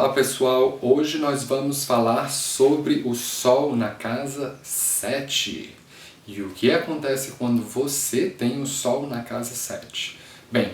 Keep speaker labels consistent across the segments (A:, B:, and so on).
A: Fala pessoal, hoje nós vamos falar sobre o Sol na casa 7 e o que acontece quando você tem o Sol na casa 7. Bem,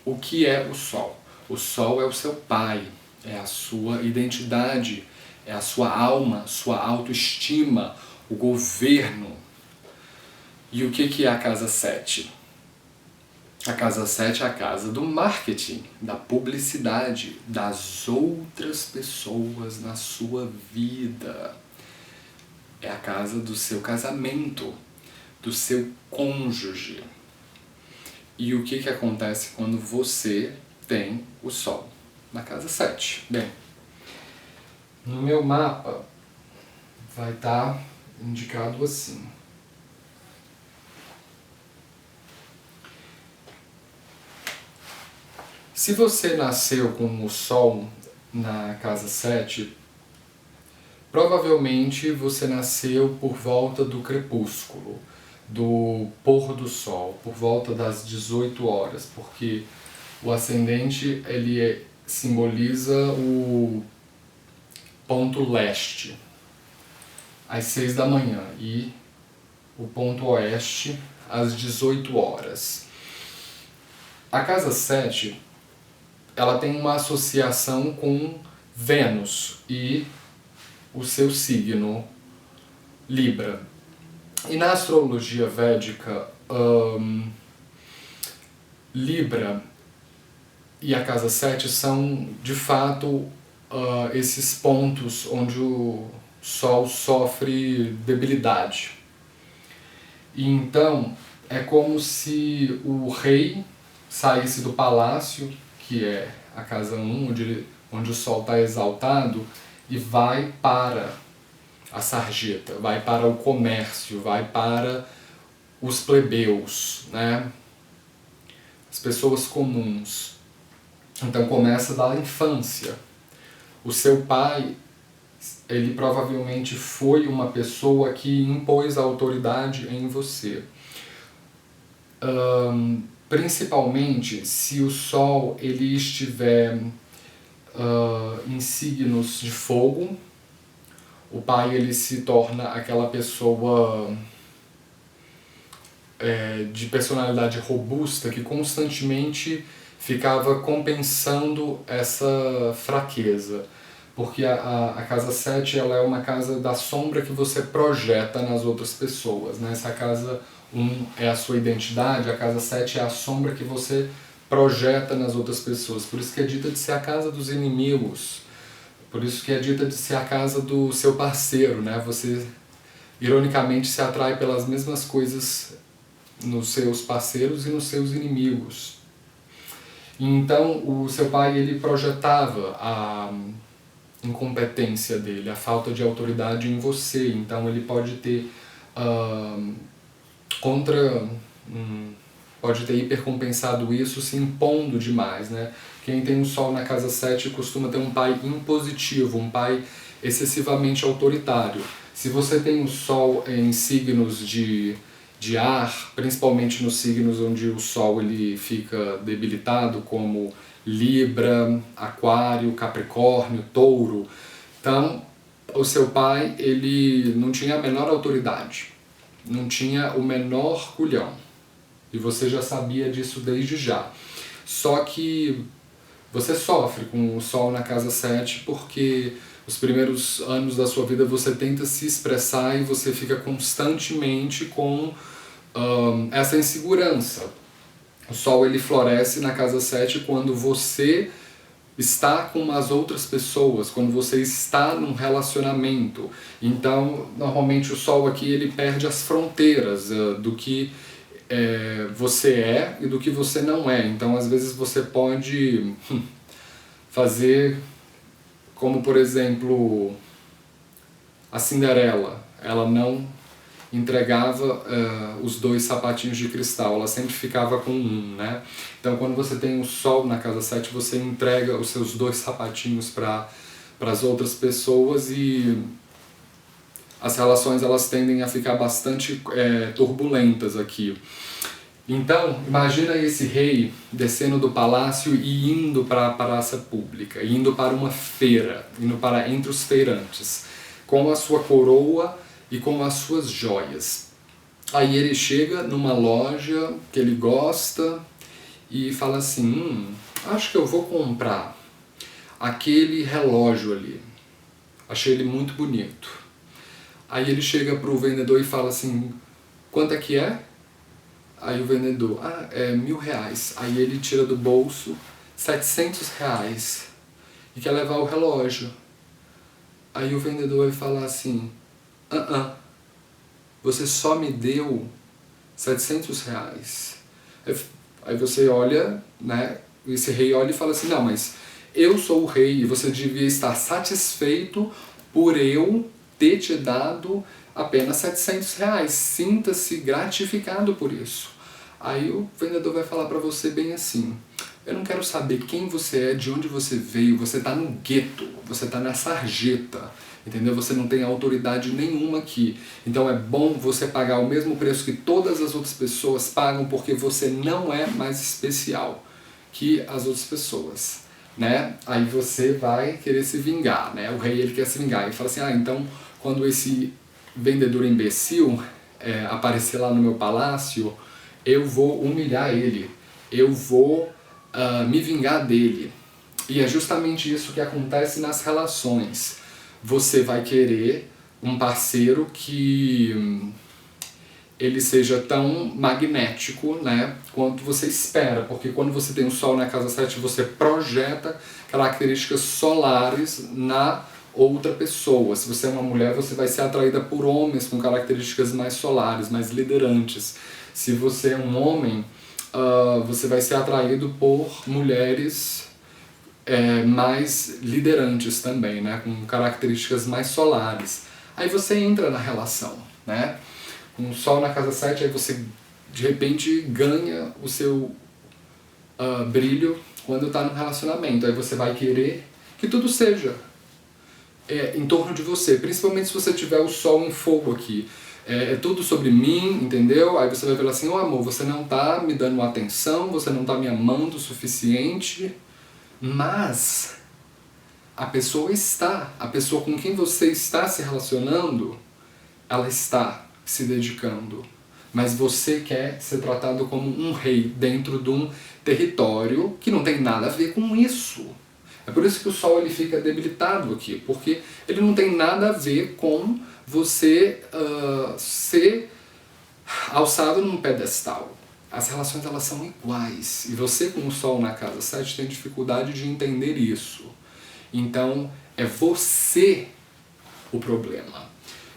A: o que é o Sol? O Sol é o seu pai, é a sua identidade, é a sua alma, sua autoestima, o governo. E o que é a casa 7? A casa 7 é a casa do marketing, da publicidade, das outras pessoas na sua vida. É a casa do seu casamento, do seu cônjuge. E o que acontece quando você tem o Sol na casa 7? Bem, no meu mapa vai estar indicado assim. Se você nasceu com o Sol na casa 7, provavelmente você nasceu por volta do crepúsculo, do pôr do Sol, por volta das 18 horas, porque o ascendente ele simboliza o ponto leste, às 6 da manhã, e o ponto oeste, às 18 horas. A casa 7 ela tem uma associação com Vênus e o seu signo Libra. E na astrologia védica, Libra e a casa 7 são, de fato, esses pontos onde o Sol sofre debilidade. E então, é como se o rei saísse do palácio, que é a casa 1, onde o Sol está exaltado, e vai para a sarjeta, vai para o comércio, vai para os plebeus, né? As pessoas comuns. Então começa da infância. O seu pai, ele provavelmente foi uma pessoa que impôs a autoridade em você. Principalmente se o Sol ele estiver em signos de fogo, o pai ele se torna aquela pessoa de personalidade robusta que constantemente ficava compensando essa fraqueza. Porque a casa 7 ela é uma casa da sombra que você projeta nas outras pessoas, né? Essa casa 1 é a sua identidade, a casa 7 é a sombra que você projeta nas outras pessoas. Por isso que é dita de ser a casa dos inimigos. Por isso que é dita de ser a casa do seu parceiro, né? Você, ironicamente, se atrai pelas mesmas coisas nos seus parceiros e nos seus inimigos. Então, o seu pai, ele projetava a incompetência dele, a falta de autoridade em você. Então, ele pode ter pode ter hipercompensado isso se impondo demais, né? Quem tem um Sol na casa 7 costuma ter um pai impositivo, um pai excessivamente autoritário. Se você tem um Sol em signos de ar, principalmente nos signos onde o Sol ele fica debilitado, como Libra, Aquário, Capricórnio, Touro, então o seu pai ele não tinha a menor autoridade, não tinha o menor culhão. E você já sabia disso desde já. Só que você sofre com o Sol na casa 7 porque os primeiros anos da sua vida você tenta se expressar e você fica constantemente com essa insegurança. O Sol ele floresce na casa 7 quando você está com as outras pessoas, quando você está num relacionamento. Então, normalmente o Sol aqui ele perde as fronteiras do que você é e do que você não é. Então, às vezes você pode fazer como, por exemplo, a Cinderela. Ela não entregava os 2 sapatinhos de cristal, ela sempre ficava com um, né? Então, quando você tem o Sol na casa 7, você entrega os seus 2 sapatinhos para as outras pessoas e as relações elas tendem a ficar bastante turbulentas aqui. Então, imagina esse rei descendo do palácio e indo para a praça pública, indo para uma feira, indo para entre os feirantes, com a sua coroa e com as suas joias. Aí ele chega numa loja que ele gosta e fala assim, acho que eu vou comprar aquele relógio ali, achei ele muito bonito. Aí ele chega pro vendedor e fala assim, quanto é que é? Aí o vendedor, é R$1.000. Aí ele tira do bolso R$700 e quer levar o relógio. Aí o vendedor vai falar assim, você só me deu R$700. Aí você olha, né, esse rei olha e fala assim, não, mas eu sou o rei e você devia estar satisfeito por eu ter te dado apenas R$700. Sinta-se gratificado por isso. Aí o vendedor vai falar pra você bem assim, eu não quero saber quem você é, de onde você veio, você tá no gueto, você tá na sarjeta, entendeu? Você não tem autoridade nenhuma aqui. Então é bom você pagar o mesmo preço que todas as outras pessoas pagam, porque você não é mais especial que as outras pessoas, né? Aí você vai querer se vingar, né? O rei, ele quer se vingar. Ele fala assim, então quando esse vendedor imbecil aparecer lá no meu palácio, eu vou humilhar ele, eu vou me vingar dele. E é justamente isso que acontece nas relações. Você vai querer um parceiro que ele seja tão magnético, né, quanto você espera, porque quando você tem o Sol na casa 7, você projeta características solares na outra pessoa. Se você é uma mulher, você vai ser atraída por homens com características mais solares, mais liderantes. Se você é um homem, você vai ser atraído por mulheres mais liderantes também, né, com características mais solares. Aí você entra na relação, né? Com o Sol na casa 7, aí você de repente ganha o seu brilho quando está no relacionamento. Aí você vai querer que tudo seja em torno de você, principalmente se você tiver o Sol em fogo aqui. É tudo sobre mim, entendeu? Aí você vai falar assim, amor, você não tá me dando atenção, você não tá me amando o suficiente, mas a pessoa com quem você está se relacionando, ela está se dedicando. Mas você quer ser tratado como um rei dentro de um território que não tem nada a ver com isso. É por isso que o Sol ele fica debilitado aqui, porque ele não tem nada a ver com você ser alçado num pedestal. As relações elas são iguais, e você com o Sol na casa 7 tem dificuldade de entender isso. Então é você o problema.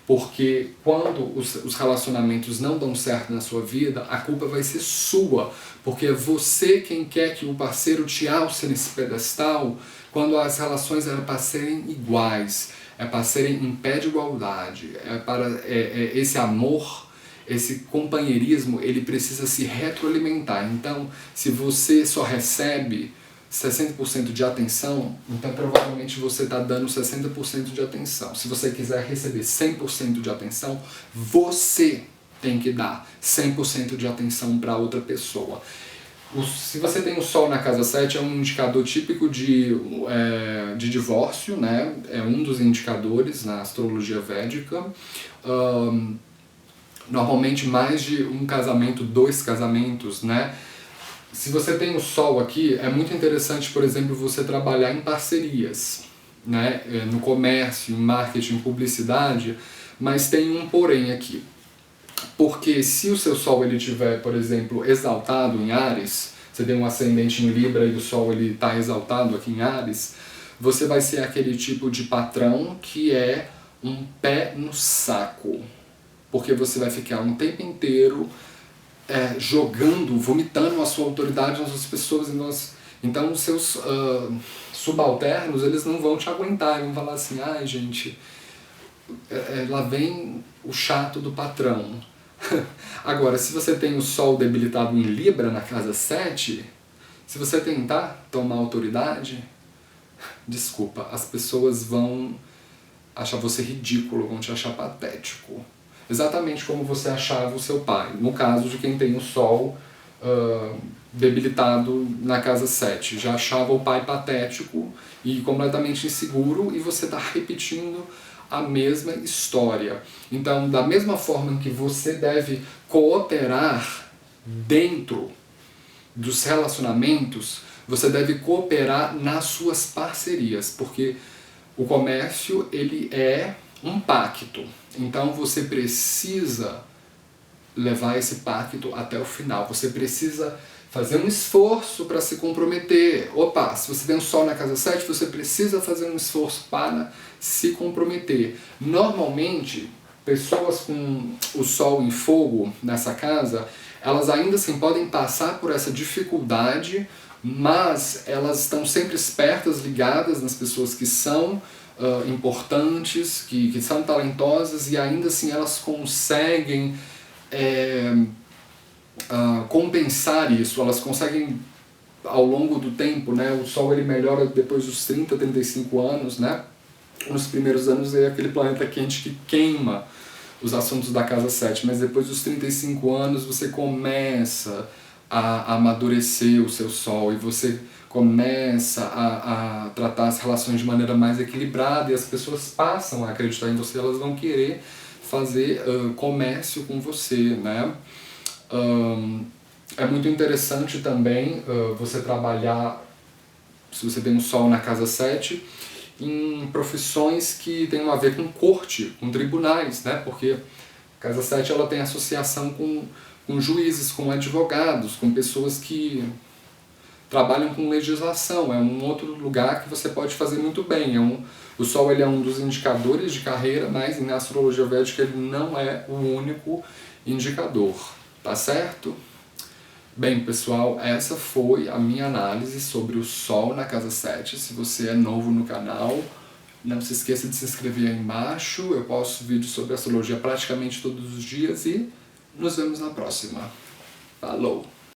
A: Porque quando os relacionamentos não dão certo na sua vida, a culpa vai ser sua. Porque é você quem quer que o parceiro te alce nesse pedestal, quando as relações eram para serem iguais, é para serem em pé de igualdade, esse amor, esse companheirismo, ele precisa se retroalimentar. Então, se você só recebe 60% de atenção, então provavelmente você está dando 60% de atenção. Se você quiser receber 100% de atenção, você tem que dar 100% de atenção para outra pessoa. Se você tem o Sol na casa 7, é um indicador típico de divórcio, né? É um dos indicadores na astrologia védica. Normalmente mais de um casamento, 2 casamentos, né? Se você tem o Sol aqui, é muito interessante, por exemplo, você trabalhar em parcerias, né? No comércio, em marketing, publicidade, mas tem um porém aqui. Porque se o seu Sol ele tiver, por exemplo, exaltado em Áries, você tem um ascendente em Libra e o Sol ele está exaltado aqui em Áries, você vai ser aquele tipo de patrão que é um pé no saco. Porque você vai ficar um tempo inteiro jogando, vomitando a sua autoridade nas outras pessoas. Então os seus subalternos, eles não vão te aguentar, vão falar assim, ai gente, lá vem o chato do patrão. Agora, se você tem o Sol debilitado em Libra na casa 7, se você tentar tomar autoridade, desculpa, as pessoas vão achar você ridículo, vão te achar patético. Exatamente como você achava o seu pai, no caso de quem tem o Sol debilitado na casa 7, já achava o pai patético e completamente inseguro, e você está repetindo a mesma história. Então, da mesma forma que você deve cooperar dentro dos relacionamentos, você deve cooperar nas suas parcerias, porque o comércio, ele é um pacto. Então você precisa levar esse pacto até o final. Você precisa fazer um esforço para se comprometer. Opa, se você tem um sol na casa 7, você precisa fazer um esforço para se comprometer. Normalmente, pessoas com o sol em fogo nessa casa, elas ainda assim podem passar por essa dificuldade, mas elas estão sempre espertas, ligadas nas pessoas que são importantes, que são talentosas, e ainda assim elas conseguem compensar isso, elas conseguem ao longo do tempo, né? O Sol ele melhora depois dos 30, 35 anos, né? Nos primeiros anos é aquele planeta quente que queima os assuntos da casa 7, mas depois dos 35 anos você começa a amadurecer o seu Sol e você começa a tratar as relações de maneira mais equilibrada, e as pessoas passam a acreditar em você, elas vão querer fazer comércio com você, né? É muito interessante também você trabalhar, se você tem um Sol na casa 7, em profissões que tenham a ver com corte, com tribunais, né? Porque a casa 7 ela tem associação com juízes, com advogados, com pessoas que trabalham com legislação. É um outro lugar que você pode fazer muito bem. O Sol ele é um dos indicadores de carreira, mas na astrologia védica ele não é o único indicador, tá certo? Bem, pessoal, essa foi a minha análise sobre o Sol na casa 7. Se você é novo no canal, não se esqueça de se inscrever aí embaixo. Eu posto vídeos sobre astrologia praticamente todos os dias e nos vemos na próxima. Falou!